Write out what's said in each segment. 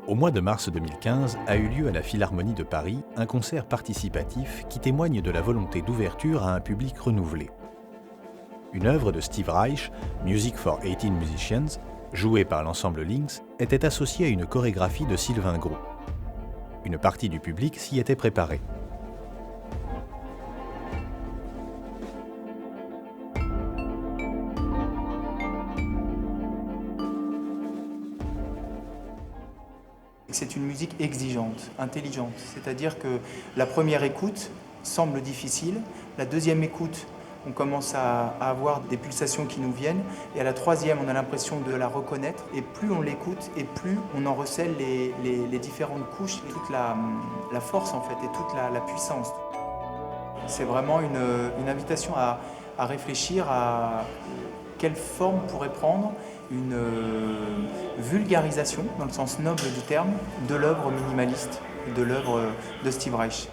Au mois de mars 2015 a eu lieu à la Philharmonie de Paris un concert participatif qui témoigne de la volonté d'ouverture à un public renouvelé. Une œuvre de Steve Reich, Music for 18 Musicians, jouée par l'ensemble Lynx, était associée à une chorégraphie de Sylvain Gros. Une partie du public s'y était préparée. C'est une musique exigeante, intelligente, c'est-à-dire que la première écoute semble difficile, la deuxième écoute, on commence à avoir des pulsations qui nous viennent, et à la troisième, on a l'impression de la reconnaître, et plus on l'écoute, et plus on en recèle les différentes couches, et toute la force en fait, et toute la puissance. C'est vraiment une invitation à réfléchir à quelle forme pourrait prendre une vulgarisation, dans le sens noble du terme, de l'œuvre minimaliste, de l'œuvre de Steve Reich.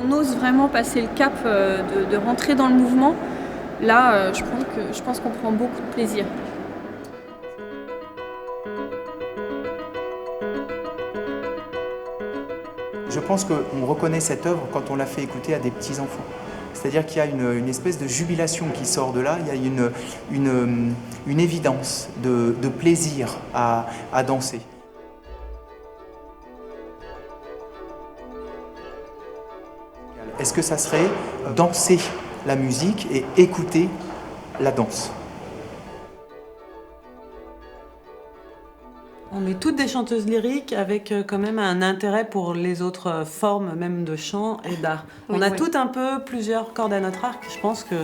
On ose vraiment passer le cap de rentrer dans le mouvement. Là, je pense qu'on prend beaucoup de plaisir. Je pense qu'on reconnaît cette œuvre quand on la fait écouter à des petits-enfants. C'est-à-dire qu'il y a une espèce de jubilation qui sort de là, il y a une évidence de plaisir à danser. Est-ce que ça serait danser la musique et écouter la danse ? On est toutes des chanteuses lyriques avec quand même un intérêt pour les autres formes, même de chant et d'art. On a toutes un peu plusieurs cordes à notre arc. Je pense que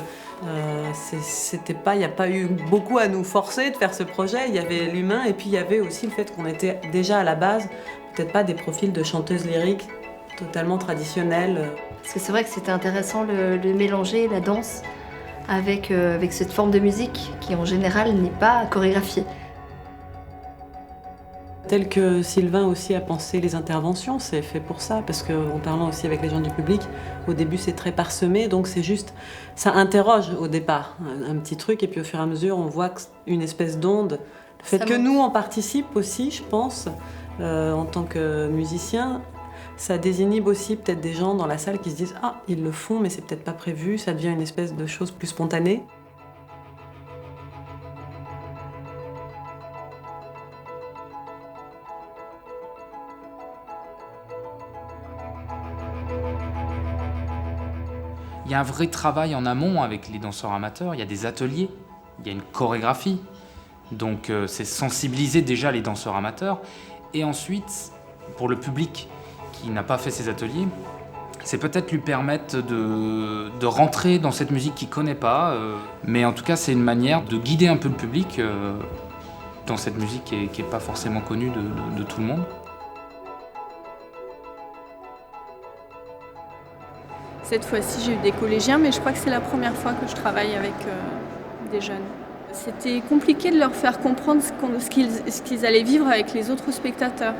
il n'y a pas eu beaucoup à nous forcer de faire ce projet. Il y avait l'humain et puis il y avait aussi le fait qu'on était déjà à la base, peut-être pas des profils de chanteuses lyriques totalement traditionnelles. Parce que c'est vrai que c'était intéressant de mélanger la danse avec cette forme de musique qui en général n'est pas chorégraphiée. Tel que Sylvain aussi a pensé les interventions, c'est fait pour ça, parce qu'en parlant aussi avec les gens du public, au début c'est très parsemé, donc c'est juste, ça interroge au départ, un petit truc, et puis au fur et à mesure on voit une espèce d'onde. Le fait que nous on participe aussi, je pense, en tant que musiciens, ça désinhibe aussi peut-être des gens dans la salle qui se disent « Ah, ils le font, mais c'est peut-être pas prévu », ça devient une espèce de chose plus spontanée. Il y a un vrai travail en amont avec les danseurs amateurs, il y a des ateliers, il y a une chorégraphie. Donc c'est sensibiliser déjà les danseurs amateurs. Et ensuite, pour le public qui n'a pas fait ces ateliers, c'est peut-être lui permettre de rentrer dans cette musique qu'il ne connaît pas. Mais en tout cas, c'est une manière de guider un peu le public dans cette musique qui n'est pas forcément connue de tout le monde. Cette fois-ci, j'ai eu des collégiens, mais je crois que c'est la première fois que je travaille avec des jeunes. C'était compliqué de leur faire comprendre ce qu'ils allaient vivre avec les autres spectateurs.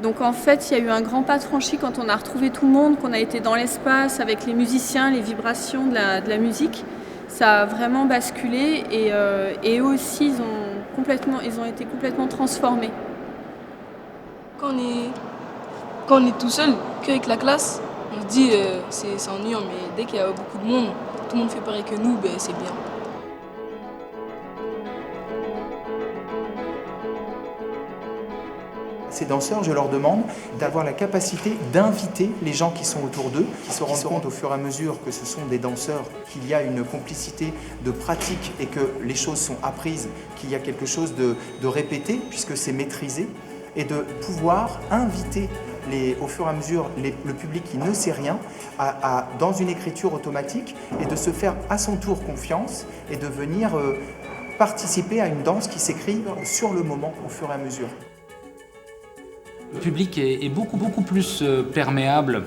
Donc en fait, il y a eu un grand pas de franchi quand on a retrouvé tout le monde, qu'on a été dans l'espace avec les musiciens, les vibrations de la musique. Ça a vraiment basculé et eux aussi, ils ont été complètement transformés. Quand on est tout seul, qu'avec la classe, on se dit c'est ennuyant, mais dès qu'il y a beaucoup de monde, tout le monde fait pareil que nous, c'est bien. Ces danseurs, je leur demande d'avoir la capacité d'inviter les gens qui sont autour d'eux, qui se rendent compte au fur et à mesure que ce sont des danseurs, qu'il y a une complicité de pratique et que les choses sont apprises, qu'il y a quelque chose de répété puisque c'est maîtrisé, et de pouvoir inviter au fur et à mesure le public qui ne sait rien dans une écriture automatique et de se faire à son tour confiance et de venir participer à une danse qui s'écrit sur le moment au fur et à mesure. Le public est beaucoup plus perméable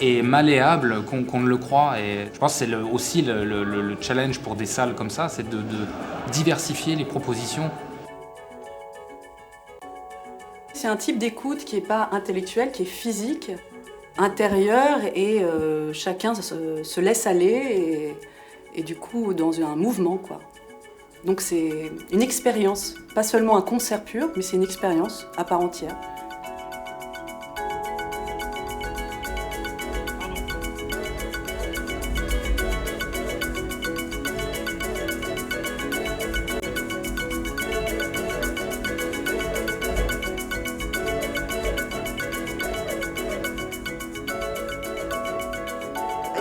et malléable qu'on ne le croit. Et je pense que c'est aussi le challenge pour des salles comme ça, c'est de diversifier les propositions. C'est un type d'écoute qui n'est pas intellectuel, qui est physique, intérieur, et chacun se laisse aller et du coup dans un mouvement, quoi. Donc c'est une expérience, pas seulement un concert pur, mais c'est une expérience à part entière.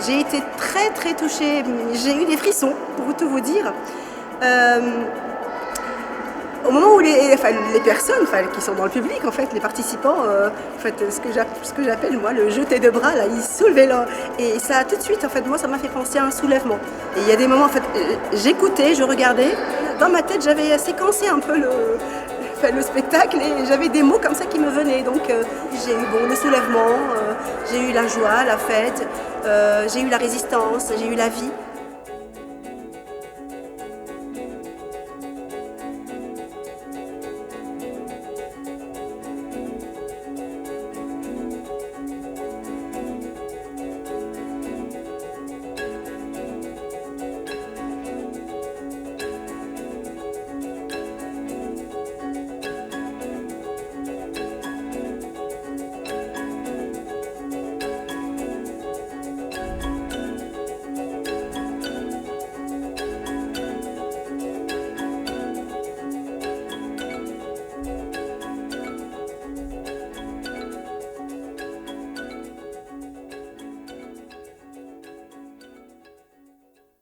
J'ai été très touchée, j'ai eu des frissons pour tout vous dire. Au moment où les personnes qui sont dans le public, en fait, les participants, ce que j'appelle moi le jeté de bras, là, ils soulevaient là, et ça tout de suite, en fait, moi, ça m'a fait penser à un soulèvement. Et il y a des moments, en fait, j'écoutais, je regardais, dans ma tête, j'avais séquencé un peu le spectacle et j'avais des mots comme ça qui me venaient. Donc j'ai eu le soulèvement, j'ai eu la joie, la fête, j'ai eu la résistance, j'ai eu la vie.